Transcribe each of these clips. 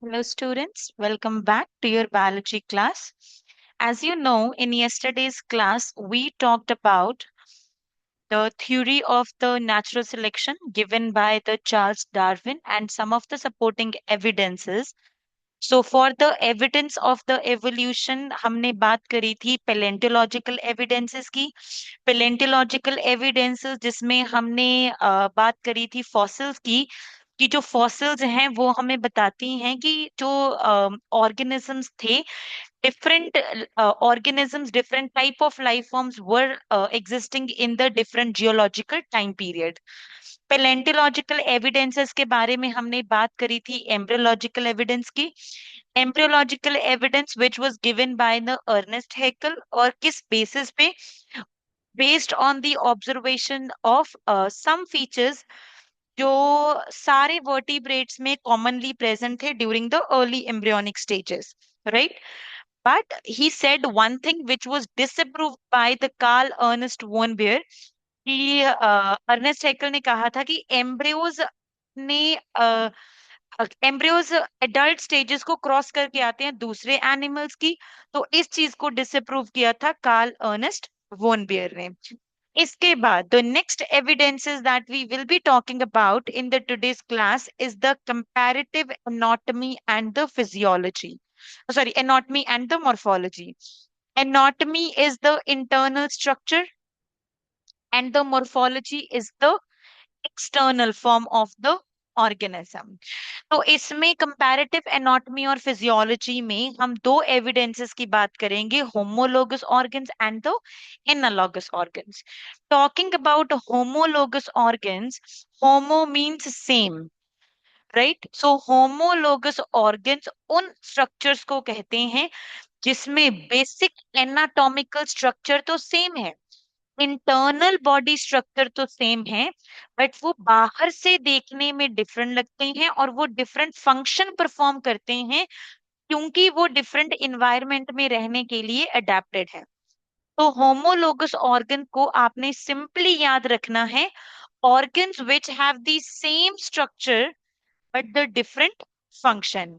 Hello, students. Welcome back to your biology class. As you know, in yesterday's class, we talked about the theory of the natural selection given by the Charles Darwin and some of the supporting evidences. So, for the evidence of the evolution, हमने बात करी थी paleontological evidences की. Paleontological evidences जिसमें हमने बात करी थी fossils की, कि जो फॉसिल्स हैं वो हमें बताती हैं कि जो ऑर्गेनिजम्स थे, different organisms, different type of life forms were existing in the different geological time period. Paleontological evidences के बारे में हमने बात करी थी embryological evidence की. Embryological evidence which was given by the Ernest Haeckel, और किस basis पे? Based on the observation of some features जो सारे vertebrates में commonly present थे during the early embryonic stages, right? But he said one thing which was disapproved by the Carl Ernest von Baer, कि Ernest Hückel ने कहा था कि ने एम्ब्रियोज एडल्ट स्टेजेस को क्रॉस करके आते हैं दूसरे एनिमल्स की. तो इस चीज को डिसअप्रूव किया था कार्ल अर्नेस्ट वोन बियर ने. इसके बाद the next evidences that we will be talking about in the today's class is the comparative anatomy and the physiology. Sorry, anatomy and the morphology. Anatomy is the internal structure and the morphology is the external form of the organism. तो इसमें comparative anatomy और physiology में हम दो evidences की बात करेंगे, homologous organs and the analogous organs. Talking about homologous organs, homo means same, right? So homologous organs उन स्ट्रक्चर्स को कहते हैं जिसमें बेसिक एनाटॉमिकल स्ट्रक्चर तो सेम है, इंटरनल बॉडी स्ट्रक्चर तो सेम है, बट वो बाहर से देखने में डिफरेंट लगते हैं और वो डिफरेंट फंक्शन परफॉर्म करते हैं क्योंकि वो डिफरेंट इन्वायरमेंट में रहने के लिए अडेप्टेड है. तो होमोलोगस ऑर्गन को आपने सिंपली याद रखना है, organs which have the same structure but the different function.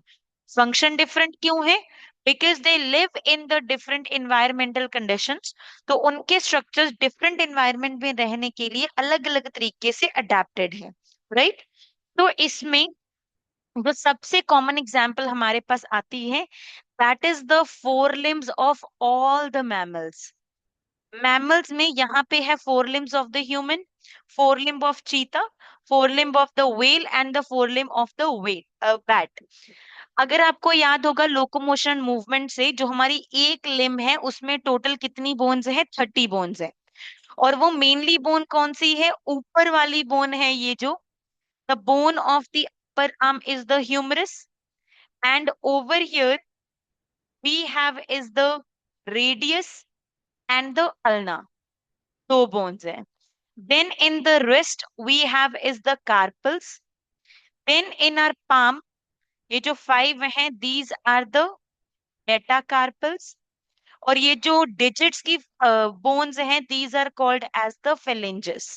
Function different क्यों है? Because they live in the different environmental conditions. तो उनके स्ट्रक्चर्स डिफरेंट इन्वायरमेंट में रहने के लिए अलग अलग तरीके से अडेप्टेड है, राइट? तो इसमें जो सबसे कॉमन एग्जाम्पल हमारे पास आती है, that is the four limbs of all the mammals. Mammals में यहाँ पे है four limbs of the human, four limb of cheetah, four limb of the whale and the four limb of the bat. अगर आपको याद होगा locomotion movement से, जो हमारी एक लिम्ब है उसमें टोटल कितनी बोन्स है? 30 बोन्स है. और वो मेनली बोन कौन सी है? ऊपर वाली बोन है ये जो, the bone of the upper arm is the humerus, and over here we have is the radius and the ulna. दो बोन्स है. Then in the wrist we have is the carpals. Then in our palm, ये जो 5 हैं, these are the metacarpals. और ये जो digits की bones हैं, these are called as the phalanges,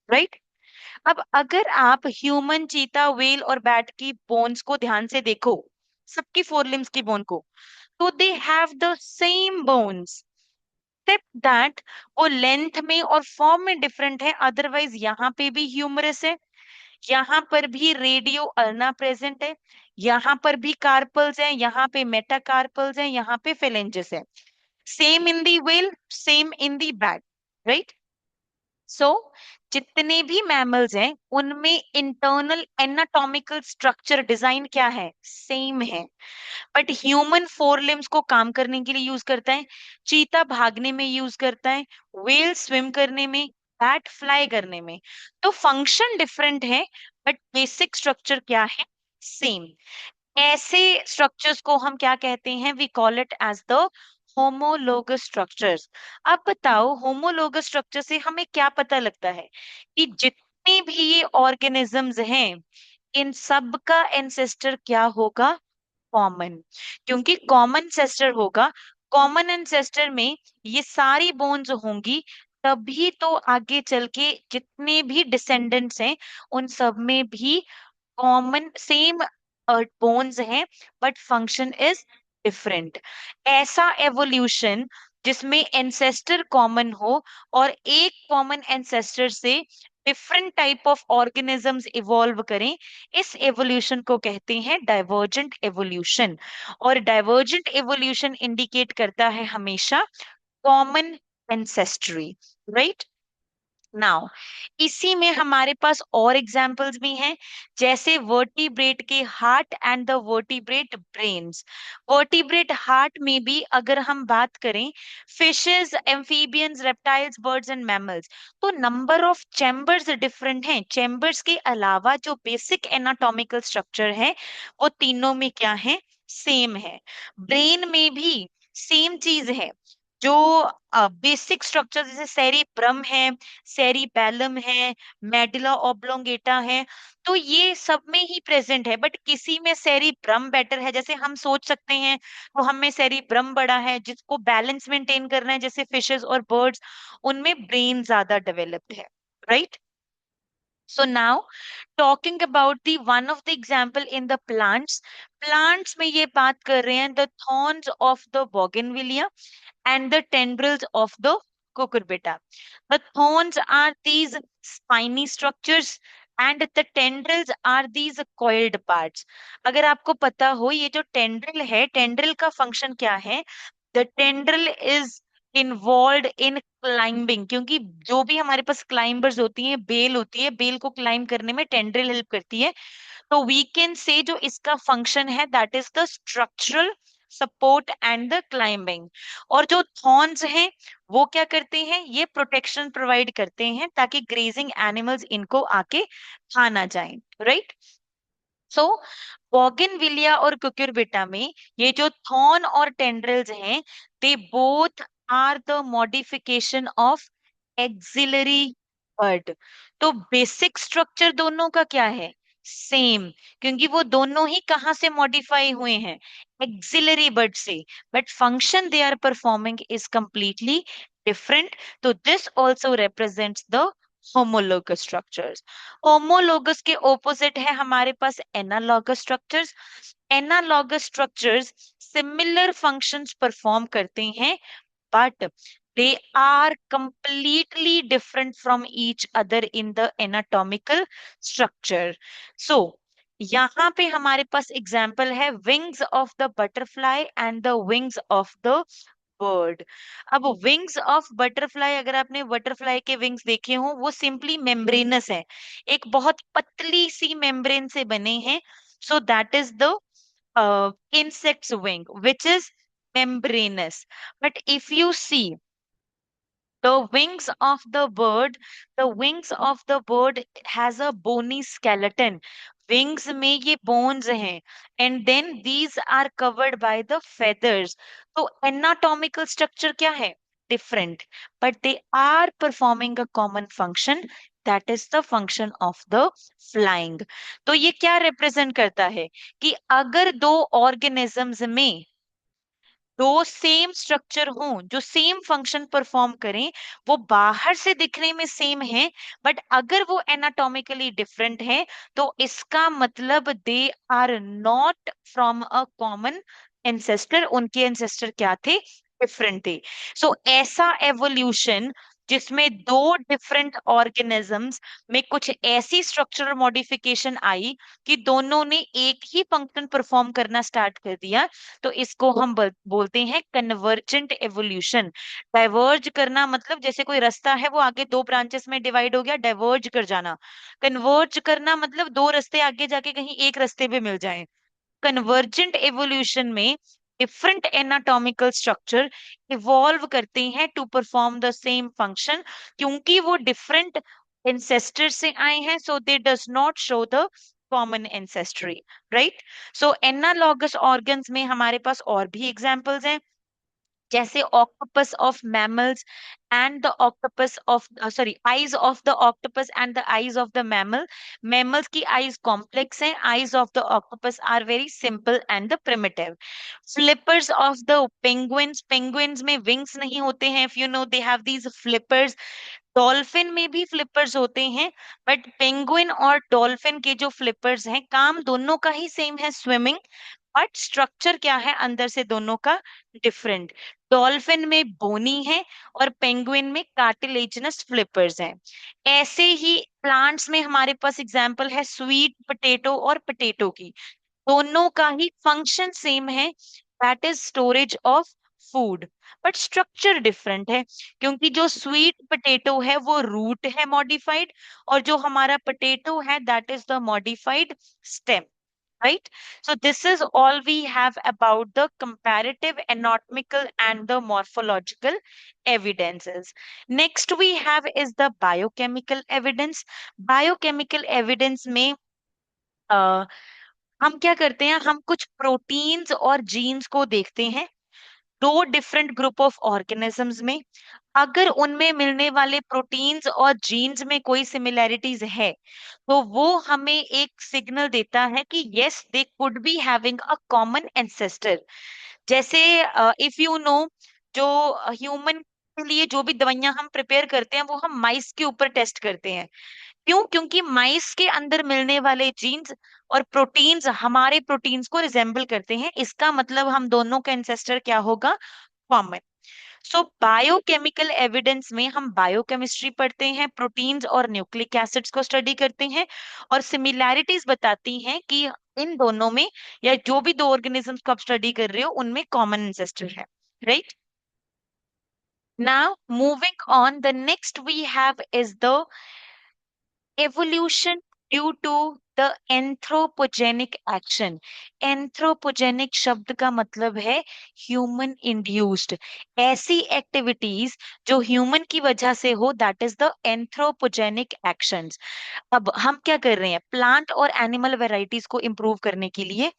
right? अब अगर आप ह्यूमन, चीता, व्हेल और बैट की बोन्स को ध्यान से देखो, सबकी फोर लिम्स की बोन को, तो they have the same bones, except that वो लेंथ में और फॉर्म में डिफरेंट है. अदरवाइज यहाँ पे भी ह्यूमरस है, यहाँ पर भी रेडियो अल्ना प्रेजेंट है, यहाँ पर भी कार्पल्स हैं, यहाँ पे मेटाकार्पल्स हैं, यहाँ पे फेलेंजेस है. Same in the whale, same in the bat, right? So जितने भी मैमल्स हैं उनमें इंटरनल एनाटॉमिकल स्ट्रक्चर डिजाइन क्या है? सेम है. बट ह्यूमन फोर लिम्स को काम करने के लिए यूज करता है, चीता भागने में यूज करता है, व्हेल स्विम करने में, बैट फ्लाई करने में. तो फंक्शन डिफरेंट है बट बेसिक स्ट्रक्चर क्या है? सेम. ऐसे स्ट्रक्चर्स को हम क्या कहते हैं? We call it as the homologous structures. अब बताओ, होमोलोगस स्ट्रक्चर से हमें क्या पता लगता है? कि जितने भी ये ऑर्गेनिजम्स हैं, इन सब का एंसेस्टर क्या होगा? कॉमन. क्योंकि कॉमन एंसेस्टर होगा, कॉमन एंसेस्टर में ये सारी बोन्स होंगी, तभी तो आगे चल के जितने भी डिसेंडेंट्स हैं उन सब में भी कॉमन सेम बोन्स हैं, बट फंक्शन इज डिफरेंट। ऐसा एवोल्यूशन जिसमें एंसेस्टर कॉमन हो और एक कॉमन एंसेस्टर से different type of organisms evolve करें, इस एवोल्यूशन को कहते हैं डाइवर्जेंट एवोल्यूशन। और डाइवर्जेंट एवोल्यूशन इंडिकेट करता है हमेशा कॉमन एंसेस्ट्री, राइट। नाउ इसी में हमारे पास और एग्जाम्पल्स भी हैं, जैसे वर्टिब्रेट के heart and the vertebrate brains. Vertebrate heart में भी अगर हम बात करें, fishes, amphibians, reptiles, birds and mammals, तो नंबर ऑफ चैम्बर्स डिफरेंट हैं। चैम्बर्स के अलावा जो बेसिक एनाटॉमिकल स्ट्रक्चर है वो तीनों में क्या है, सेम है। ब्रेन में भी सेम चीज है। जो बेसिक स्ट्रक्चर जैसे सेरिब्रम है, सेरिबैलम है, मेडुला ऑब्लोंगेटा है, तो ये सब में ही प्रेजेंट है। बट किसी में सेरिब्रम बेटर है, जैसे हम सोच सकते हैं तो हम में सेरिब्रम बड़ा है, जिसको बैलेंस मेंटेन करना है, जैसे फिशेस और बर्ड्स, उनमें ब्रेन ज्यादा डेवलप्ड है, right. So now talking about the one of the example in the plants, plants में ये बात कर रहे हैं the thorns of the bougainvillea and the tendrils of the cucurbita. The thorns are these spiny structures and the tendrils are these coiled parts. अगर आपको पता हो ये जो tendril है, tendril का function क्या है, the tendril is involved in climbing, क्योंकि जो भी हमारे पास क्लाइंबर्स होती हैं, बेल होती है, बेल को क्लाइंब करने में टेंड्रिल हेल्प करती है। तो वी कैन से जो इसका फंक्शन है that is the structural support and the climbing. और जो थॉर्न्स हैं वो क्या करते हैं, ये प्रोटेक्शन प्रोवाइड करते हैं ताकि ग्रेजिंग एनिमल्स इनको आके खा ना जाए, राइट। सो बॉगनविलिया और कुकुरबिटा में ये जो थॉर्न और टेंड्रिल्स हैं, they both are the modification of axillary bud. तो बेसिक स्ट्रक्चर दोनों का क्या है, सेम, क्योंकि वो दोनों ही कहाँ से मॉडिफाई हुए हैं, एक्सिलरी बड से। But function they are performing is completely different. तो this also represents the homologous structures. Homologous के ऑपोजिट है हमारे पास analogous structures. Analogous structures similar functions perform करते हैं, but they are completely different from each other in the anatomical structure. So यहाँ पे हमारे पास एग्जाम्पल है wings of the butterfly and the wings of the bird. अब wings of butterfly, अगर आपने बटरफ्लाई के विंग्स देखे हो, वो सिंपली मेम्ब्रेनस है, एक बहुत पतली सी मेम्ब्रेन से बने हैं। So that is the insect's wing, which is membranous. But if you see the wings of the bird, the wings of the bird has a bony skeleton. Wings में ये bones हैं, and then these are covered by the feathers. तो anatomical structure क्या है, different, but they are performing a common function. That is the function of the flying. तो ये क्या represent करता है कि अगर दो organisms में दो सेम स्ट्रक्चर हों जो सेम फंक्शन परफॉर्म करें, वो बाहर से दिखने में सेम है, बट अगर वो एनाटॉमिकली डिफरेंट है, तो इसका मतलब they are not from a common ancestor. उनके एंसेस्टर क्या थे, डिफरेंट थे। सो ऐसा एवोल्यूशन जिसमें दो डिफरेंट ऑर्गेनिजम्स में कुछ ऐसी स्ट्रक्चरल मॉडिफिकेशन आई कि दोनों ने एक ही फंक्शन परफॉर्म करना स्टार्ट कर दिया, तो इसको हम बोलते हैं कन्वर्जेंट एवोल्यूशन। डाइवर्ज करना मतलब जैसे कोई रास्ता है वो आगे दो ब्रांचेस में डिवाइड हो गया, डाइवर्ज कर जाना। कन्वर्ज करना मतलब दो रास्ते आगे जाके कहीं एक रास्ते पे मिल जाएं। कन्वर्जेंट एवोल्यूशन में डिफरेंट एनाटॉमिकल स्ट्रक्चर इवॉल्व करते हैं to perform the same function, क्योंकि वो डिफरेंट एंसेस्टर से आए हैं, so they does not show the common ancestry, right. So analogous organs में हमारे पास और भी एग्जांपल्स हैं, जैसे octopus of mammals and the octopus of sorry eyes of the octopus and the eyes of the mammal. Mammals की eyes complex हैं, eyes of the octopus are very simple and the primitive. Flippers of the penguins, penguins में wings नहीं होते हैं, if you know they have these flippers. Dolphin में भी flippers होते हैं, बट पेंगुइन और डॉल्फिन के जो फ्लिपर्स हैं, काम दोनों का ही सेम है, स्विमिंग, बट स्ट्रक्चर क्या है अंदर से दोनों का डिफरेंट। डॉल्फिन में बोनी है और पेंगुइन में कार्टिलेजिनस फ्लिपर्स हैं। ऐसे ही प्लांट्स में हमारे पास एग्जांपल है स्वीट पोटैटो और पोटैटो की, दोनों का ही फंक्शन सेम है, that is storage of food, but structure different है, क्योंकि जो स्वीट पोटैटो है वो रूट है मॉडिफाइड, और जो हमारा पोटैटो है that is the modified stem, right? So this is all we have about the comparative anatomical and the morphological evidences. Next we have is the biochemical evidence. Biochemical evidence में हम क्या करते हैं, हम कुछ प्रोटीन्स और jeans को देखते हैं दो डिफरेंट ग्रुप ऑफ ऑर्गेनिजम्स में। अगर उनमें मिलने वाले प्रोटीन्स और जीन्स में कोई सिमिलैरिटीज है, तो वो हमें एक सिग्नल देता है कि yes they could be having a common ancestor. जैसे इफ यू नो, जो ह्यूमन के लिए जो भी दवाइयां हम प्रिपेयर करते हैं वो हम माइस के ऊपर टेस्ट करते हैं। क्यों? क्योंकि माइस के अंदर मिलने वाले जीन्स और प्रोटीन्स हमारे प्रोटीन्स को रिजेंबल करते हैं, इसका मतलब हम दोनों का एंसेस्टर क्या होगा? कॉमन। सो बायोकेमिकल एविडेंस में हम बायोकेमिस्ट्री पढ़ते हैं, प्रोटीन्स और न्यूक्लिक एसिड्स को स्टडी करते हैं, और सिमिलैरिटीज बताती हैं कि इन दोनों में, या जो भी दो ऑर्गेनिजम्स को आप स्टडी कर रहे हो उनमें कॉमन एंसेस्टर है, right? Now moving on, the next we have is the evolution due to the anthropogenic action. Anthropogenic शब्द का मतलब है ह्यूमन इंड्यूस्ड, ऐसी एक्टिविटीज जो ह्यूमन की वजह से हो, that is the anthropogenic actions. अब हम क्या कर रहे हैं, प्लांट और एनिमल वेराइटीज को इंप्रूव करने के लिए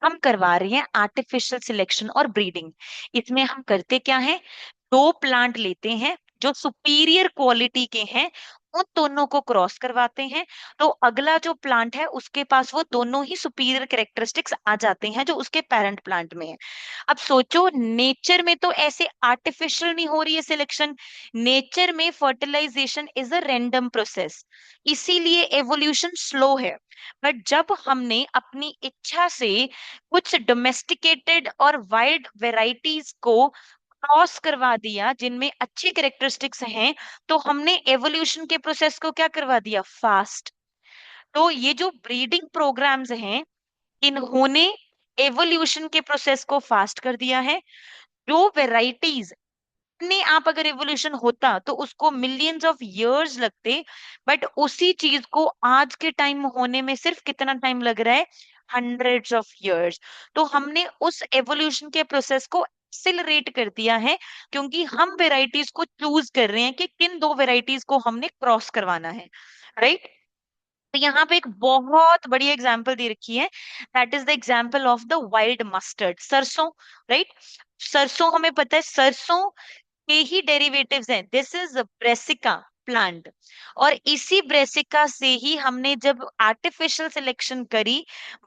हम करवा रहे हैं आर्टिफिशियल सिलेक्शन और ब्रीडिंग। इसमें हम करते क्या है, दो प्लांट लेते हैं जो सुपीरियर क्वालिटी के हैं, उन दोनों को क्रॉस करवाते हैं, तो अगला जो प्लांट है उसके पास वो दोनों ही सुपीरियर कैरेक्टरिस्टिक्स आ जाते हैं जो उसके पेरेंट प्लांट में है। अब सोचो, नेचर में तो ऐसे आर्टिफिशियल नहीं हो रही है सिलेक्शन, नेचर में fertilisation is a random process, इसीलिए एवोल्यूशन स्लो है। बट जब हमने अपनी इच्छा से कुछ डोमेस्टिकेटेड और वाइल्ड वेराइटीज को क्रॉस करवा दिया जिनमें अच्छी कैरेक्टरिस्टिक्स हैं, तो हमने एवोल्यूशन के प्रोसेस को क्या करवा दिया? फास्ट। तो ये जो ब्रीडिंग प्रोग्राम्स हैं, इन्होंने एवोल्यूशन के प्रोसेस को फास्ट कर दिया है। जो वेराइटीज अपने आप अगर एवोल्यूशन होता तो उसको मिलियंस ऑफ इयर्स लगते, बट उसी चीज को आज के टाइम में होने में सिर्फ कितना टाइम लग रहा है? Hundreds of years. तो हमने उस एवोल्यूशन के प्रोसेस को एक्सिलरेट कर दिया है, क्योंकि हम वेराइटीज को चूज कर रहे हैं कि किन दो वेराइटीज को हमने क्रॉस करवाना है, राइट? तो यहाँ पे एक बहुत बढ़िया एग्जाम्पल दे रखी है, that is the example of the wild mustard, सरसों, राइट? सरसों, हमें पता है सरसों के ही डेरिवेटिव्स हैं, दिस इज ब्रेसिका प्लांट, और इसी ब्रेसिका से ही हमने जब आर्टिफिशियल सिलेक्शन करी,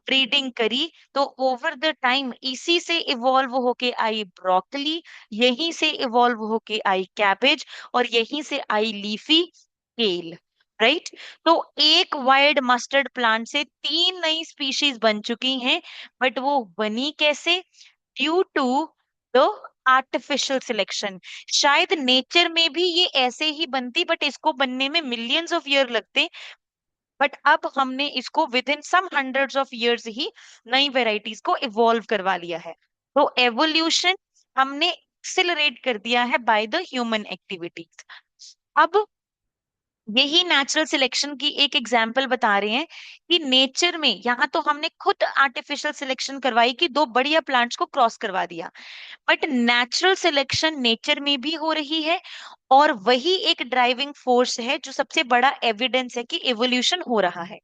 ब्रीडिंग करी, तो ओवर द टाइम इसी से इवॉल्व होके आई ब्रोकली, यहीं से इवॉल्व होके आई कैबेज, और यहीं से आई लीफी केल, राइट? तो एक वाइल्ड मस्टर्ड प्लांट से तीन नई स्पीशीज बन चुकी हैं, बट वो बनी कैसे? Due to the artificial selection. शायद नेचर में भी ये ऐसे ही बनती, बट इसको बनने में मिलियंस ऑफ ईयर लगते, बट अब हमने इसको within some hundreds of years ही नई वेराइटीज को इवॉल्व करवा लिया है। तो एवोल्यूशन हमने एक्सिलरेट कर दिया है बाय द ह्यूमन एक्टिविटीज। अब यही नेचुरल सिलेक्शन की एक एग्जाम्पल बता रहे हैं कि नेचर में, यहाँ तो हमने खुद आर्टिफिशियल सिलेक्शन करवाई कि दो बढ़िया प्लांट्स को क्रॉस करवा दिया, बट नेचुरल सिलेक्शन नेचर में भी हो रही है, और वही एक ड्राइविंग फोर्स है जो सबसे बड़ा एविडेंस है कि एवोल्यूशन हो रहा है।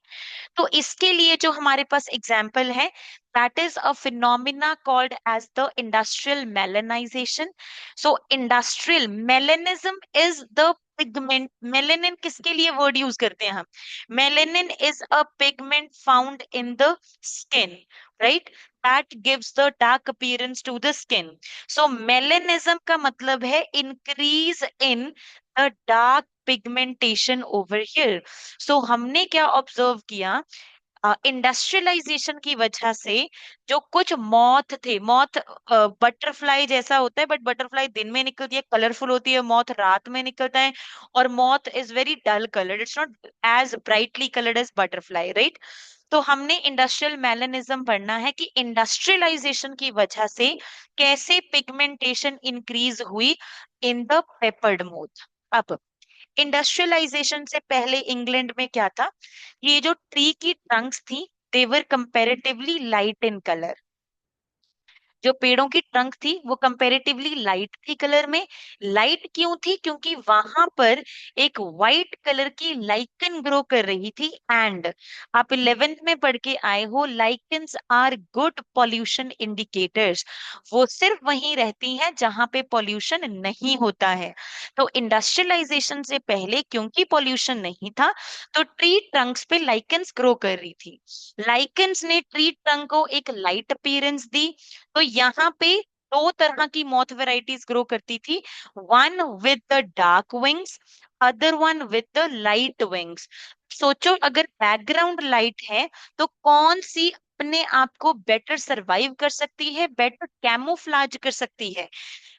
तो इसके लिए जो हमारे पास एग्जाम्पल है, that is a phenomena called as the industrial melanization. So industrial melanism is the pigment, melanin किसके लिए वर्ड यूज करते हैं हम? Melanin is a pigment found in the skin, right? That gives the dark appearance to the skin. So melanism का मतलब है increase in the dark pigmentation over here. So हमने क्या ऑब्जर्व किया, इंडस्ट्रियलाइजेशन की वजह से जो कुछ मॉथ थे, मॉथ बटरफ्लाई जैसा होता है, बट बटरफ्लाई दिन में निकलती है, कलरफुल होती है, मॉथ रात में निकलता है, और moth is very dull coloured, it's not as brightly coloured as butterfly, right. तो हमने इंडस्ट्रियल मेलानिज्म पढ़ना है कि इंडस्ट्रियलाइजेशन की वजह से कैसे पिगमेंटेशन इंक्रीज हुई इन द पेपर्ड मोथ। अब इंडस्ट्रियलाइजेशन से पहले इंग्लैंड में क्या था, ये जो ट्री की ट्रंक्स थी, देवर कंपैरेटिवली लाइट इन कलर। जो पेड़ों की ट्रंक थी वो कंपैरेटिवली लाइट थी कलर में। लाइट क्यों थी? क्योंकि वहां पर एक वाइट कलर की लाइकन ग्रो कर रही थी। एंड आप 11th में पढ़ के आए हो, lichens are good pollution indicators. वो सिर्फ वहीं रहती हैं जहां पे पॉल्यूशन नहीं होता है। तो इंडस्ट्रियलाइजेशन से पहले क्योंकि पॉल्यूशन नहीं था, तो ट्री ट्रंक्स पे लाइकन्स ग्रो कर रही थी। लाइकन्स ने ट्री ट्रंक को एक लाइट अपीयरेंस दी। तो यहाँ पे दो तरह की मॉथ वेराइटीज ग्रो करती थी, one with the dark wings, other one with the light wings. सोचो, अगर बैकग्राउंड लाइट है तो कौन सी अपने आप को बेटर सरवाइव कर सकती है, बेटर कैमोफ्लाज कर सकती है?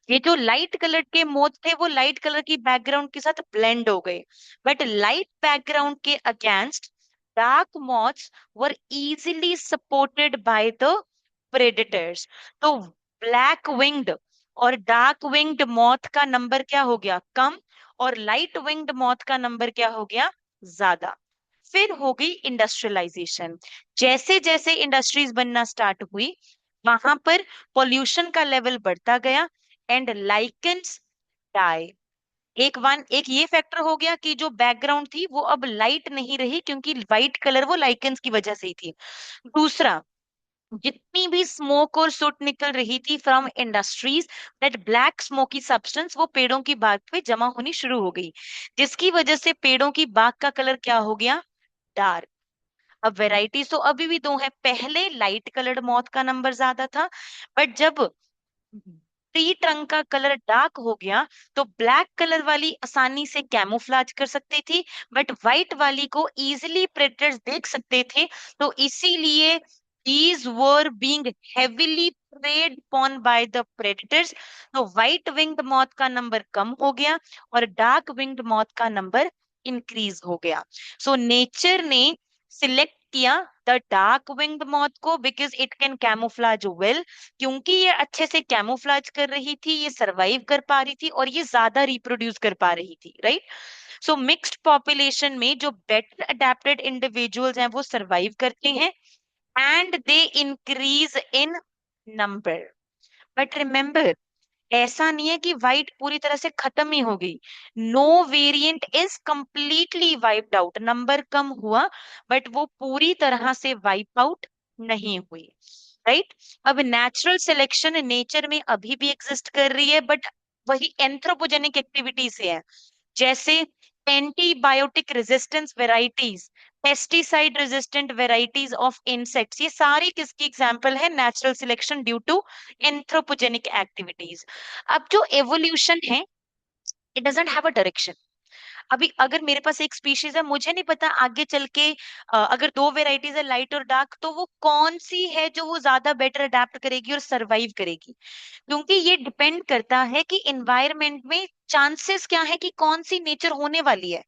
ये जो लाइट कलर के मोथ थे वो लाइट कलर की बैकग्राउंड के साथ ब्लेंड हो गए, बट लाइट बैकग्राउंड के against dark moths were easily supported by the predators। तो ब्लैक विंग्ड और डार्क विंग्ड मॉथ का नंबर क्या हो गया? कम। और लाइट विंग्ड मॉथ का नंबर क्या हो गया? ज्यादा। फिर हो गई इंडस्ट्रियलाइजेशन। जैसे जैसे इंडस्ट्रीज बनना स्टार्ट हुई, वहां पर पॉल्यूशन का लेवल बढ़ता गया एंड लाइकेंस डाई। एक ये फैक्टर हो गया कि जो बैकग्राउंड थी वो अब लाइट नहीं रही, क्योंकि वाइट कलर वो लाइकेंस की वजह से ही थी। दूसरा, जितनी भी स्मोक और सोट निकल रही थी from industries, that black smoky substance वो पेड़ों की बाग पे जमा होनी शुरू हो गई, जिसकी वजह से पेड़ों की बाग का कलर क्या हो गया? डार्क। अब वेराइटीज तो अभी भी दो है, पहले लाइट कलर्ड मॉथ का नंबर ज्यादा था, बट जब ट्री ट्रंक का कलर डार्क हो गया तो ब्लैक कलर वाली आसानी से कैमोफ्लाज कर सकती थी, बट व्हाइट वाली को इजीली प्रेडेटर्स देख सकते थे। तो इसीलिए these were being heavily preyed upon by the predators। तो व्हाइट विंग्ड मॉथ का नंबर कम हो गया और डार्क विंग्ड मॉथ का नंबर इंक्रीज हो गया। सो नेचर ने सिलेक्ट किया द डार्क विंग्ड मॉथ को because it can camouflage well. क्योंकि ये अच्छे से कैमोफ्लाज कर रही थी, ये सरवाइव कर पा रही थी और ये ज्यादा रिप्रोड्यूस कर पा रही थी, राइट। सो मिक्स्ड पॉपुलेशन में जो बेटर अडेप्टेड इंडिविजुअल्स हैं वो सरवाइव करते हैं and they increase in number. But remember, ऐसा नहीं है कि व्हाइट पूरी तरह से खत्म ही हो गई। No variant is completely wiped out. Number कम हुआ बट वो पूरी तरह से वाइप आउट नहीं हुई, राइट। अब नेचुरल सिलेक्शन नेचर में अभी भी एग्जिस्ट कर रही है, बट वही एंथ्रोपोजेनिक एक्टिविटी से है। जैसे antibiotic resistance varieties, pesticide resistant varieties of insects, ये सारी किसकी एग्जांपल है? Natural selection due to anthropogenic activities. अब जो एवोल्यूशन है, it doesn't have a direction. अभी अगर मेरे पास एक स्पीशीज है, मुझे नहीं पता आगे चल के अगर दो वेराइटीज है लाइट और डार्क, तो वो कौन सी है जो वो ज्यादा बेटर अडेप्ट करेगी और सरवाइव करेगी। क्योंकि ये डिपेंड करता है कि एनवायरनमेंट में चांसेस क्या है कि कौन सी नेचर होने वाली है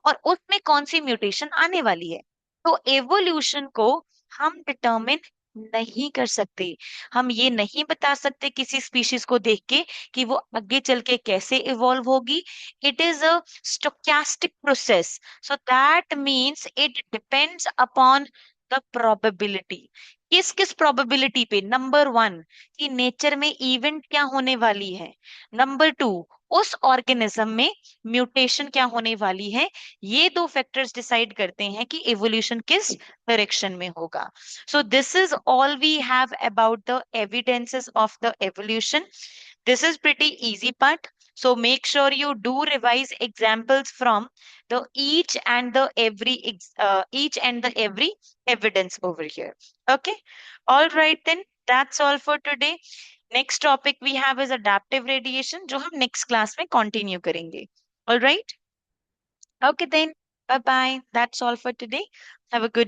और उसमें कौन सी म्यूटेशन आने वाली है। तो एवोल्यूशन को हम डिटर्मिन नहीं कर सकते। हम ये नहीं बता सकते किसी स्पीशीज को देख के कि वो आगे चल के कैसे इवॉल्व होगी। It is a stochastic process, so that means it depends upon the probability. किस किस प्रोबेबिलिटी पे? नंबर वन, कि नेचर में इवेंट क्या होने वाली है। नंबर टू, उस ऑर्गेनिज्म में म्यूटेशन क्या होने वाली है। ये दो फैक्टर्स डिसाइड करते हैं कि एवोल्यूशन किस डायरेक्शन में होगा। So this is all we have about the evidences of the evolution. This is pretty easy part. So make sure you do revise examples from the each and the every evidence over here. Okay. All right then. That's all for today. Next topic we have is adaptive radiation, जो हम next class में continue करेंगे. All right. Okay then. Bye bye. That's all for today. Have a good day.